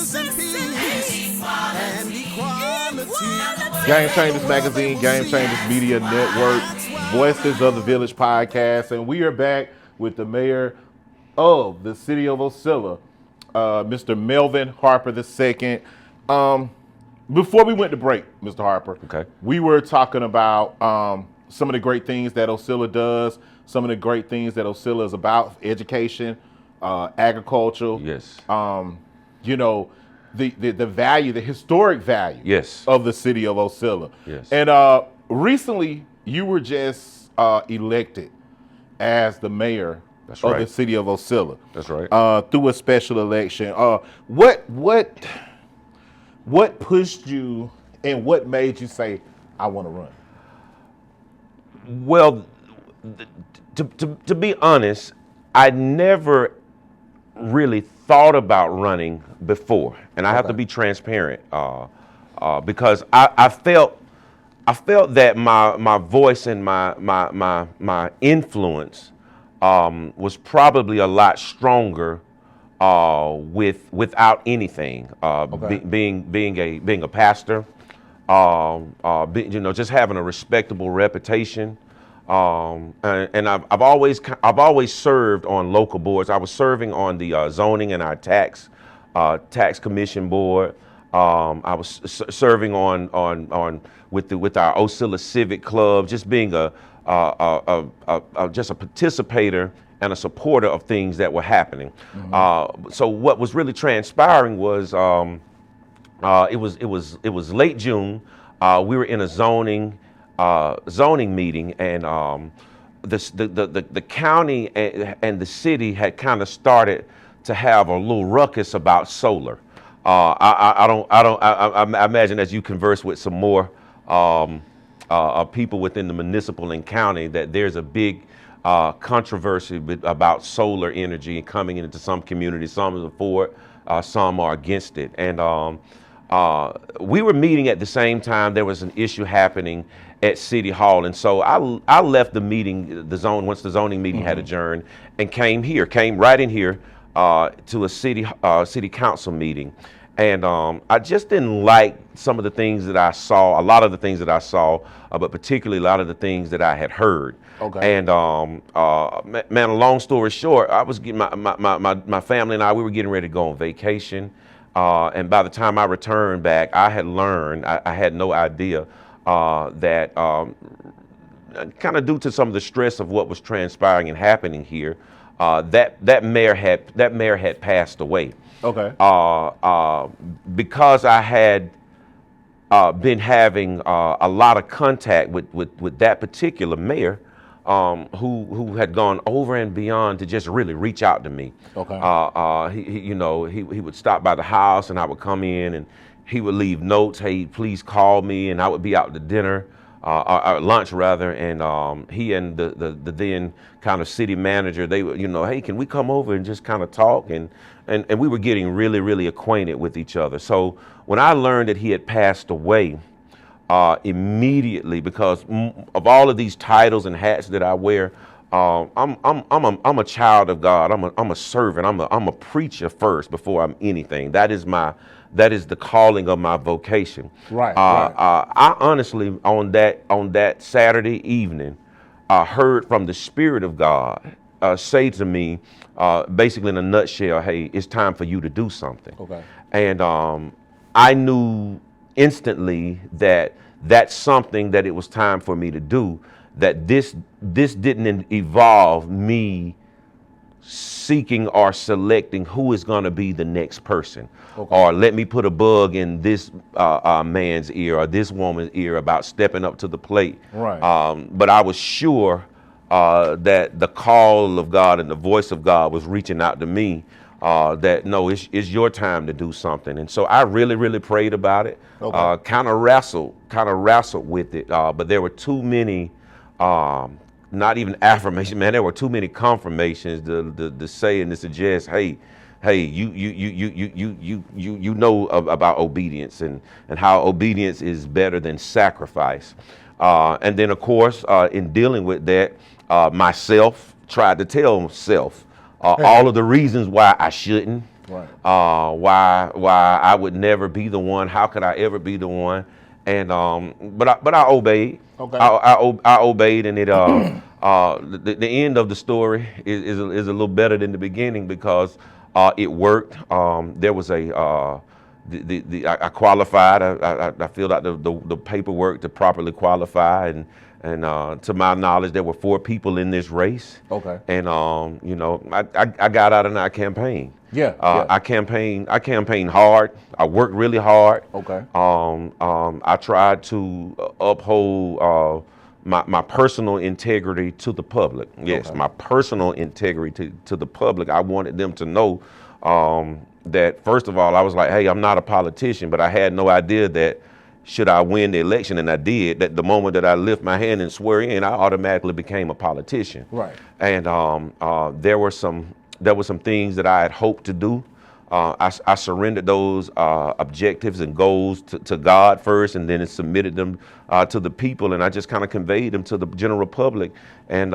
justice and peace and equality. Game Changers Magazine, Game Changers Media Network, Voices of the Village podcast, and we are back with the mayor of the city of Ocilla, Mr. Melvin Harper II. Before we went to break, Mr. Harper, Okay. we were talking about some of the great things that Ocilla does, some of the great things that Ocilla is about, education, agriculture. Yes. You know, the value, the historic value Yes. of the city of Ocilla. Yes. And recently, you were just elected as the mayor That's of right. the city of Ocilla. That's right. Through a special election. What pushed you and what made you say, I want to run? Well, to be honest, I never really thought about running before, and I have to be transparent because I felt that my voice and my influence was probably a lot stronger without anything. Being a pastor, just having a respectable reputation. And I've always served on local boards. I was serving on the zoning and our tax commission board. I was serving on with our Ocilla Civic Club, just being just a participator and a supporter of things that were happening. So what was really transpiring was it was late June. We were in a zoning meeting, and the county and the city had kind of started to have a little ruckus about solar. I imagine as you converse with some more people within the municipal and county that there's a big controversy about solar energy coming into some communities. Some are for it, some are against it, and we were meeting at the same time. There was an issue happening at City Hall, and so I left the meeting, once the zoning meeting had adjourned, and came right in here to a city council meeting, and I just didn't like some of the things that I saw, a lot of the things that I saw, but particularly a lot of the things that I had heard. Okay. And man, a long story short, I was getting my family and we were getting ready to go on vacation. And by the time I returned back, I had learned, I had no idea that kind of due to some of the stress of what was transpiring and happening here, that mayor had passed away. Okay. Because I had been having a lot of contact with that particular mayor, who had gone over and beyond to just really reach out to me. Okay. He would stop by the house, and I would come in, and he would leave notes. Hey, please call me, and I would be out to dinner, or lunch rather. And he and the then kind of city manager, they would, hey, can we come over and just kind of talk? And we were getting really, really acquainted with each other. So when I learned that he had passed away, immediately, because of all of these titles and hats that I wear, I'm a child of God. I'm a servant. I'm a preacher first before I'm anything. That is the calling of my vocation. Right. I honestly on that Saturday evening, heard from the Spirit of God say to me, basically in a nutshell, hey, it's time for you to do something. Okay. And I knew instantly that that's something that it was time for me to do, that this didn't involve me seeking or selecting who is going to be the next person, or let me put a bug in this man's ear or this woman's ear about stepping up to the plate. Right. But I was sure that the call of God and the voice of God was reaching out to me, that no, it's your time to do something. And so I really, really prayed about it, kind of wrestled with it, but there were too many, not even affirmation, man, there were too many confirmations to say and to suggest, hey, you know about obedience and how obedience is better than sacrifice. And then of course, in dealing with that, myself tried to tell self all of the reasons why I shouldn't, Right. Why I would never be the one. How could I ever be the one? And but I obeyed. Okay. I obeyed, and it the end of the story is a little better than the beginning because it worked. There was I qualified. I filled out the paperwork to properly qualify, and to my knowledge, there were 4 people in this race. Okay. And I got out and I campaigned. Yeah. I campaigned hard. I worked really hard. Okay. I tried to uphold my personal integrity to the public. Yes, Okay. my personal integrity to the public. I wanted them to know that, first of all, I was like, hey, I'm not a politician, but I had no idea that should I win the election, and I did, that the moment that I lift my hand and swear in, I automatically became a politician. Right. And there were some things that I had hoped to do. I surrendered those objectives and goals to God first, and then submitted them to the people, and I just kind of conveyed them to the general public, and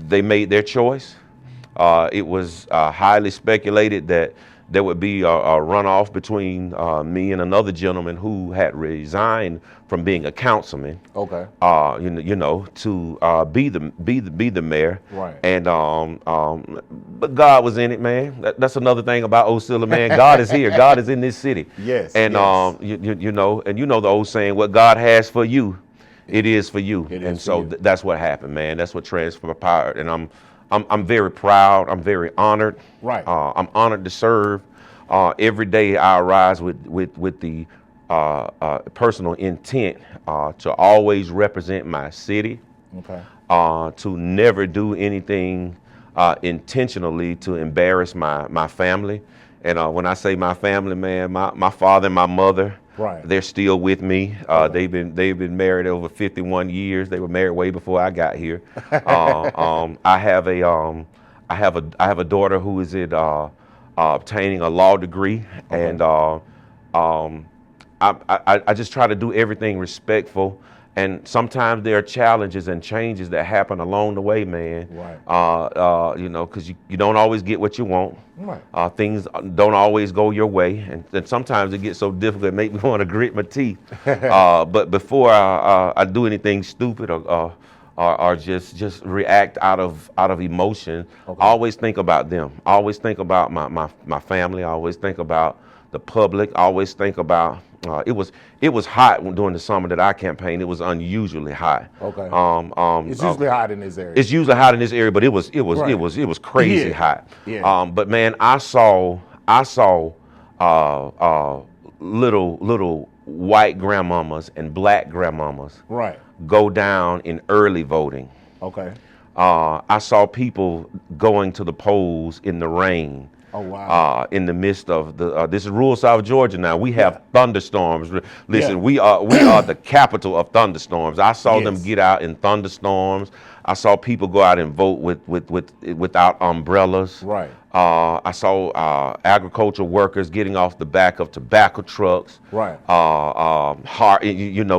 they made their choice. It was highly speculated that there would be a runoff between me and another gentleman who had resigned from being a councilman. Okay. To be the mayor. Right. And but God was in it, man. That's another thing about Ocilla, man. God is here. God is in this city. Yes. And yes. you know the old saying, what God has for you, it is for you. It is and for so you. That's what happened, man. That's what transpired. And I'm very proud. I'm very honored. Right. I'm honored to serve. Every day I arise with the personal intent to always represent my city. Okay. To never do anything intentionally to embarrass my family. And when I say my family, man, my father and my mother, Right. they're still with me. They've been married over 51 years. They were married way before I got here. I have a daughter who is obtaining a law degree, Okay. and I just try to do everything respectful. And sometimes there are challenges and changes that happen along the way, man. Right. Because you don't always get what you want. Right. Things don't always go your way, and sometimes it gets so difficult it makes me want to grit my teeth. But before I do anything stupid or just react out of emotion, Okay. I always think about them. I always think about my family. I always think about the public. I always think about it was hot during the summer that I campaigned. It was unusually hot. Okay. It's It's usually hot in this area. It's usually hot in this area, but it was Right. crazy Yeah. hot. Yeah. But man, I saw little white grandmamas and black grandmamas Right. go down in early voting. Okay. I saw people going to the polls in the rain. Oh wow. In the midst of this is rural South Georgia now. We have thunderstorms. Listen, Yeah. we are the capital of thunderstorms. I saw them Yes. get out in thunderstorms. I saw people go out and vote without umbrellas. Right. I saw agricultural workers getting off the back of tobacco trucks. Right.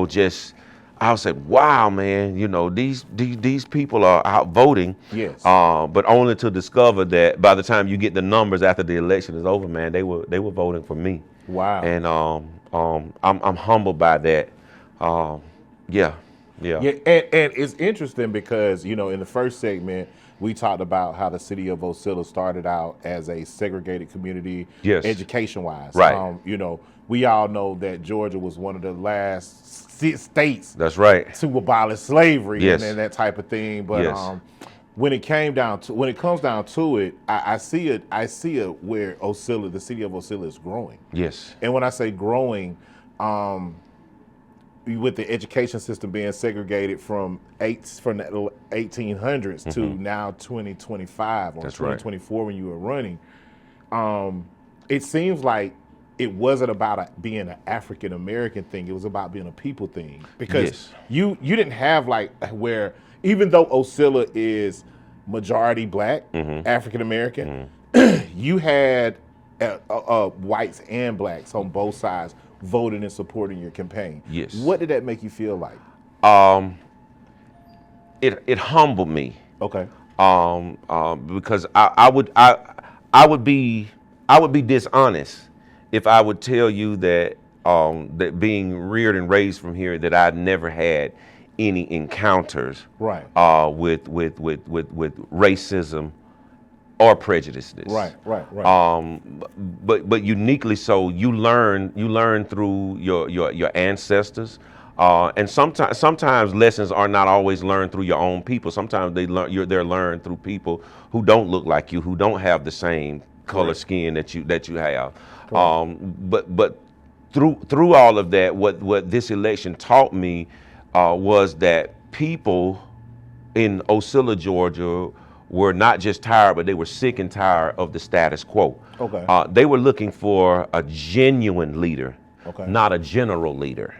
Just I said, wow, man, these people are out voting. Yes. But only to discover that by the time you get the numbers after the election is over, man, they were voting for me. Wow. And I'm humbled by that. Yeah. Yeah, and it's interesting because, in the first segment, we talked about how the city of Ocilla started out as a segregated community, Yes. education-wise. Right. We all know that Georgia was one of the last states That's right. to abolish slavery Yes. and that type of thing. But Yes. when it comes down to it, I see it where Ocilla, the city of Ocilla, is growing. Yes. And when I say growing, with the education system being segregated from the 1800s to now 2025 or That's right. 2024 when you were running, it seems like it wasn't about being an African American thing. It was about being a people thing, because Yes. you didn't have where, even though Ocilla is majority black, African American, you had whites and blacks on both sides voting and supporting your campaign. Yes. What did that make you feel like? It humbled me. Okay. Because I would be dishonest if I would tell you that that being reared and raised from here, that I'd never had any encounters Right. With racism or prejudices. Right. But uniquely so, you learn through your ancestors. And sometimes lessons are not always learned through your own people. Sometimes they're learned through people who don't look like you, who don't have the same color skin that you have. But through all of that, what this election taught me was that people in Ocilla, Georgia, were not just tired, but they were sick and tired of the status quo. Okay. They were looking for a genuine leader, not a general leader.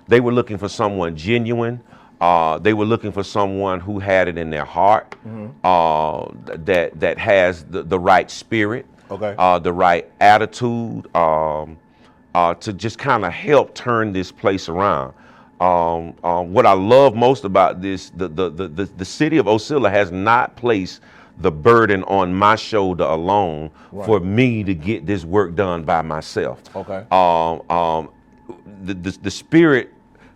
They were looking for someone genuine. They were looking for someone who had it in their heart, that has the right spirit, the right attitude, to just kind of help turn this place around. What I love most about this, the city of Ocilla has not placed the burden on my shoulder alone for me to get this work done by myself. The spirit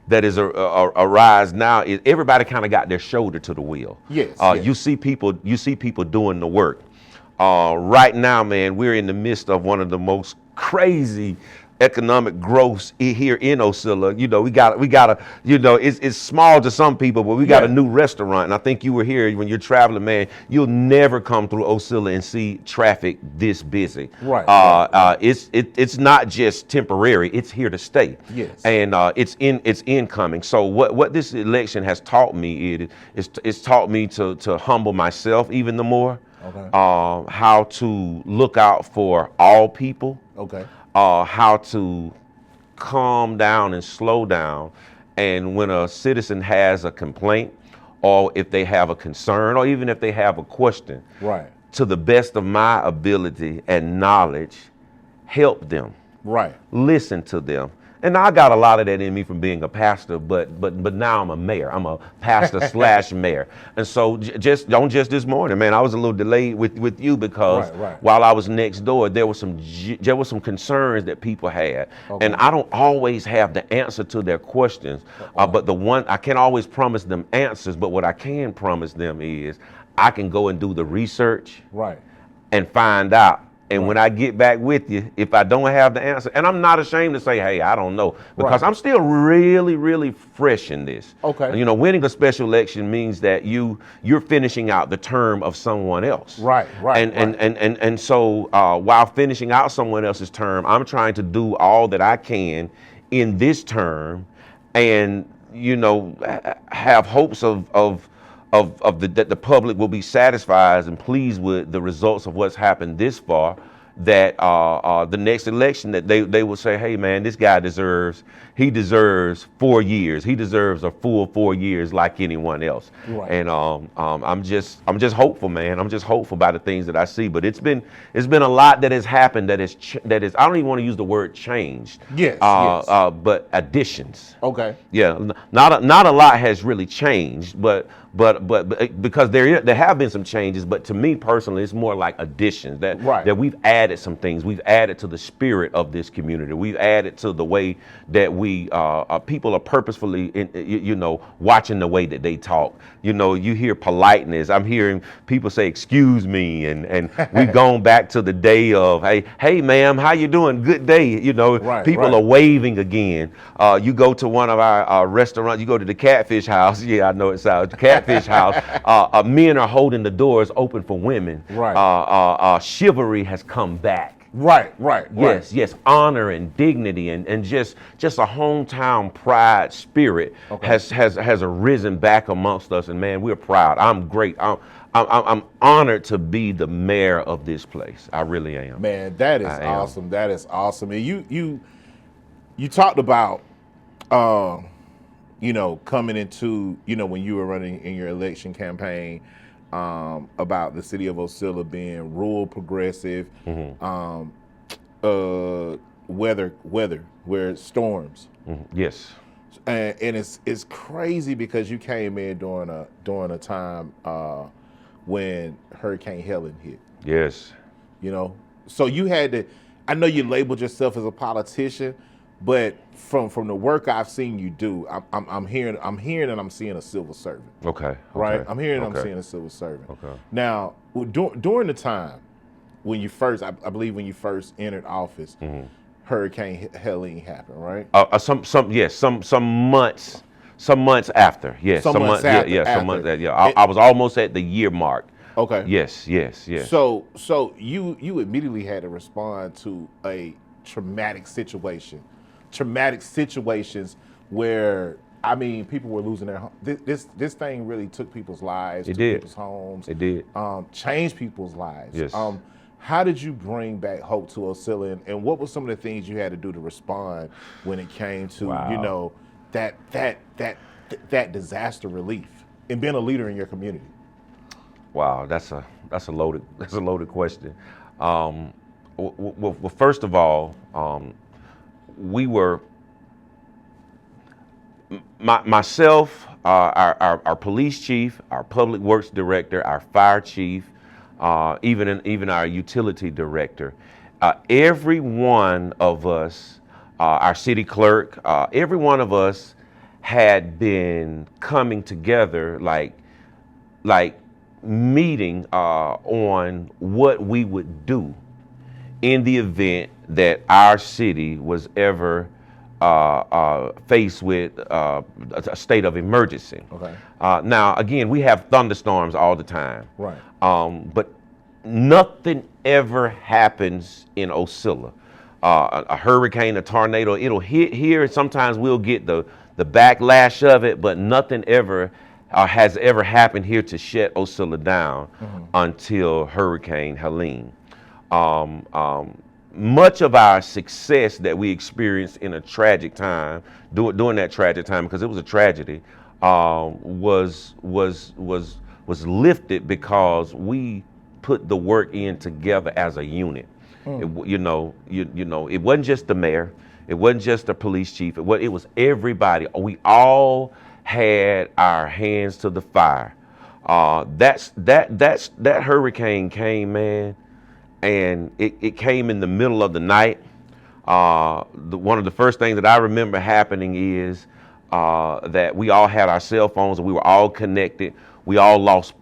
that is arise now is everybody kind of got their shoulder to the wheel. Yes. You see people doing the work. Right now, man, we're in the midst of one of the most crazy economic growth here in Ocilla. You know, we got a, you know, it's small to some people, but we got a new restaurant. And I think you were here when you're traveling, man. You'll never come through Ocilla and see traffic this busy. It's not just temporary. It's here to stay. Yes. And it's incoming. So what this election has taught me it's taught me to humble myself even the more. How to look out for all people. How to calm down and slow down. And when a citizen has a complaint, or if they have a concern, or even if they have a question, to the best of my ability and knowledge, help them. Listen to them. And I got a lot of that in me from being a pastor, but now I'm a mayor. I'm a pastor / mayor. And so just this morning, man, I was a little delayed with you because while I was next door, there were some concerns that people had. And I don't always have the answer to their questions, but I can't always promise them answers, but what I can promise them is I can go and do the research and find out. And when I get back with you, if I don't have the answer, and I'm not ashamed to say, hey, I don't know, because I'm still really, really fresh in this. You know, winning a special election means that you're finishing out the term of someone else. And so while finishing out someone else's term, I'm trying to do all that I can in this term, and you know, have hopes that the public will be satisfied and pleased with the results of what's happened this far, that the next election that they will say, hey man, this guy deserves 4 years. He deserves a full 4 years like anyone else. And I'm just hopeful, man. I'm just hopeful by the things that I see. But it's been a lot that has happened that is I don't even want to use the word changed. But additions. Yeah. Not a lot has really changed, but because there have been some changes, but to me personally, it's more like additions that we've added some things. We've added to the spirit of this community. We've added to the way that people are purposefully, watching the way that they talk. You know, you hear politeness. I'm hearing people say, excuse me. And we've gone back to the day of, hey, ma'am, how you doing? Good day. You know, people are waving again. You go to one of our restaurants, you go to the Catfish House. Yeah, I know it sounds, Catfish House. Men are holding the doors open for women. Chivalry has come back. Yes. Honor and dignity and just a hometown pride spirit has arisen back amongst us. And man, we're proud. I'm great. I'm honored to be the mayor of this place. I really am. Man, that is awesome. That is awesome. And you talked about coming into, when you were running in your election campaign, about the city of Ocilla being rural progressive, weather where it's storms. Yes. And it's crazy because you came in during a time when Hurricane Helene hit. Yes. You know, so you had to. I know you labeled yourself as a politician, but from the work I've seen you do, I'm hearing and I'm seeing a civil servant. Okay. Right. Okay. I'm hearing okay. I'm seeing a civil servant. Okay. Now, during the time when you first, I believe when you first entered office, Hurricane Helene happened, right? Some months. Some months after, yes. Some months after. Some months after. Yeah, I was almost at the year mark. Okay. Yes. So you immediately had to respond to a traumatic situations where, I mean, people were losing their home. This thing really took people's lives, people's homes. It did. Changed people's lives. Yes. How did you bring back hope to Ocilla, and what were some of the things you had to do to respond when it came to you know that disaster relief and being a leader in your community? Wow, that's a loaded question. Well, first of all, we were myself, our police chief, our public works director, our fire chief, even our utility director. Every one of us, our city clerk, every one of us had been coming together like meeting on what we would do in the event that our city was ever faced with a state of emergency. Okay. Now, again, we have thunderstorms all the time. Right. But nothing ever happens in Ocilla. A hurricane, a tornado, it'll hit here, and sometimes we'll get the backlash of it, but nothing ever has ever happened here to shut Ocilla down until Hurricane Helene. Much of our success that we experienced in a tragic time, during that tragic time, because it was a tragedy, was lifted because we put the work in together as a unit. It wasn't just the mayor, it wasn't just the police chief, it was everybody. We all had our hands to the fire. That hurricane came, man, and it came in the middle of the night. One of the first things that I remember happening is that we all had our cell phones and we were all connected. We all lost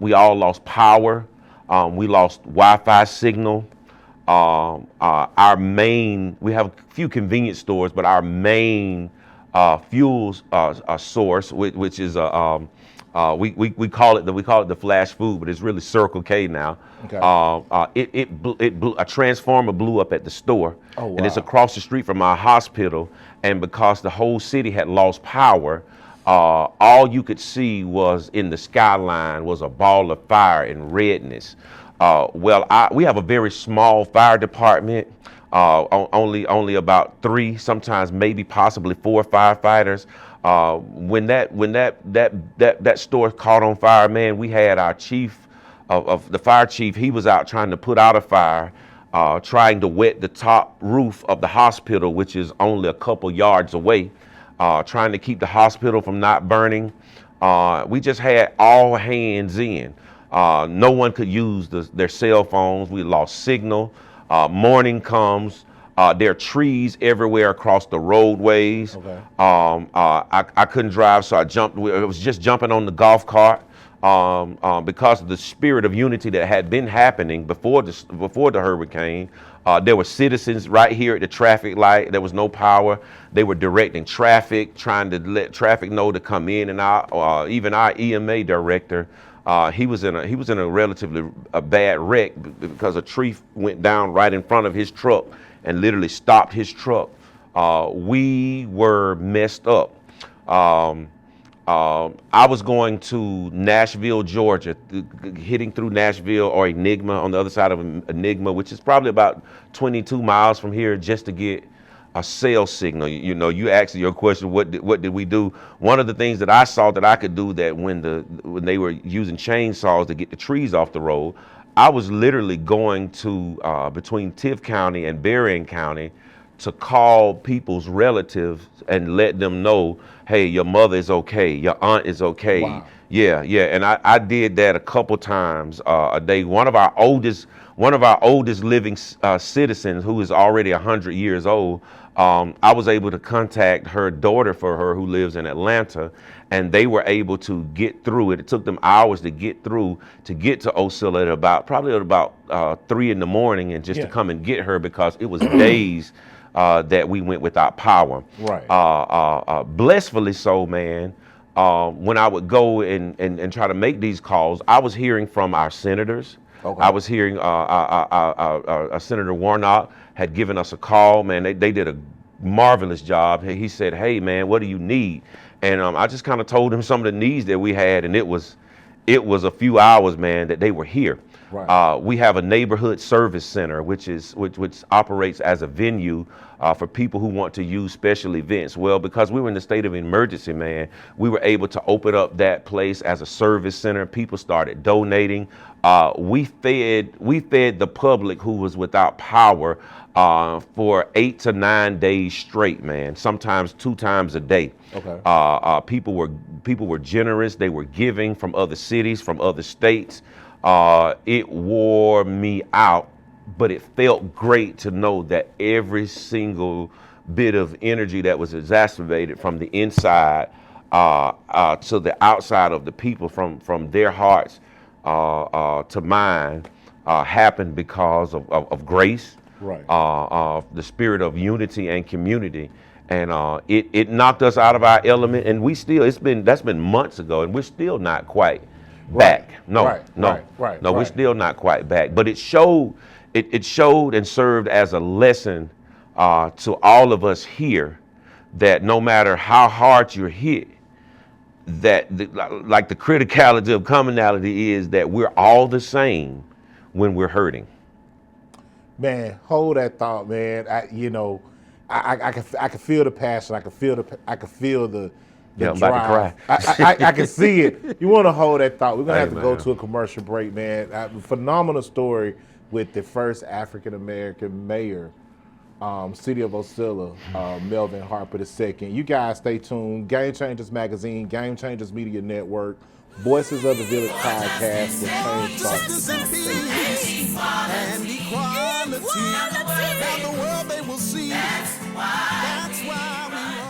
power. We lost Wi-Fi signal. We have a few convenience stores, but our main fuel source, which is we call it the flash food, but it's really Circle K now. Okay. A transformer blew up at the store, and it's across the street from our hospital. And because the whole city had lost power, all you could see was in the skyline was a ball of fire and redness. We have a very small fire department. Only about 3, sometimes maybe possibly 4 firefighters. When that store caught on fire, man, we had our chief of the fire chief. He was out trying to put out a fire, trying to wet the top roof of the hospital, which is only a couple yards away, trying to keep the hospital from not burning. We just had all hands in. No one could use their cell phones. We lost signal. Morning comes. There are trees everywhere across the roadways. Okay. I couldn't drive, so I jumped. I was just jumping on the golf cart because of the spirit of unity that had been happening before the hurricane. There were citizens right here at the traffic light. There was no power. They were directing traffic, trying to let traffic know to come in and out. Even our EMA director. He was in a relatively bad wreck because a tree went down right in front of his truck and literally stopped his truck. We were messed up. I was going to Nashville, Georgia, hitting through Nashville or Enigma on the other side of Enigma, which is probably about 22 miles from here, just to get a cell signal. You know, you asked your question, what did we do? One of the things that I saw that I could do, that when they were using chainsaws to get the trees off the road, I was literally going to between Tift County and Berrien County to call people's relatives and let them know, hey, your mother is okay, your aunt is okay. Wow. Yeah, yeah, and I did that a couple times a day. One of our oldest living citizens, who is already 100 years old. I was able to contact her daughter for her, who lives in Atlanta, and they were able to get through it. It took them hours to get through to get to Ocilla probably at about 3 in the morning, and just to come and get her, because it was days that we went without power. Right. Blissfully so, man. When I would go and try to make these calls, I was hearing from our senators. Okay. I was hearing Senator Warnock had given us a call. Man, they did a marvelous job. He said, "Hey, man, what do you need?" And I just kind of told him some of the needs that we had, and it was a few hours, man, that they were here. Right. We have a neighborhood service center, which operates as a venue for people who want to use special events. Well, because we were in the state of emergency, man, we were able to open up that place as a service center. People started donating. We fed the public who was without power for 8 to 9 days straight, man. Sometimes 2 times a day. Okay. People were generous. They were giving from other cities, from other states. It wore me out, but it felt great to know that every single bit of energy that was exacerbated from the inside to the outside of the people, from their hearts to mine, happened because of grace, Right. of the spirit of unity and community. And it knocked us out of our element, and that's been months ago, and we're still not quite back. No, we're still not quite back. But it showed and served as a lesson to all of us here, that no matter how hard you're hit, that like the criticality of commonality is that we're all the same when we're hurting. Man, hold that thought, man. I can feel the passion. I can feel the Yeah, I'm drive. about to cry. I can see it. You want to hold that thought. We're gonna have to go man. to a commercial break, man. Phenomenal story with the first African American mayor, city of Ocilla, Melvin Harper II. You guys stay tuned. Game Changers Magazine, Game Changers Media Network, Voices of the Village podcast will change Justice and peace and equality. Now the world they will see. That's why we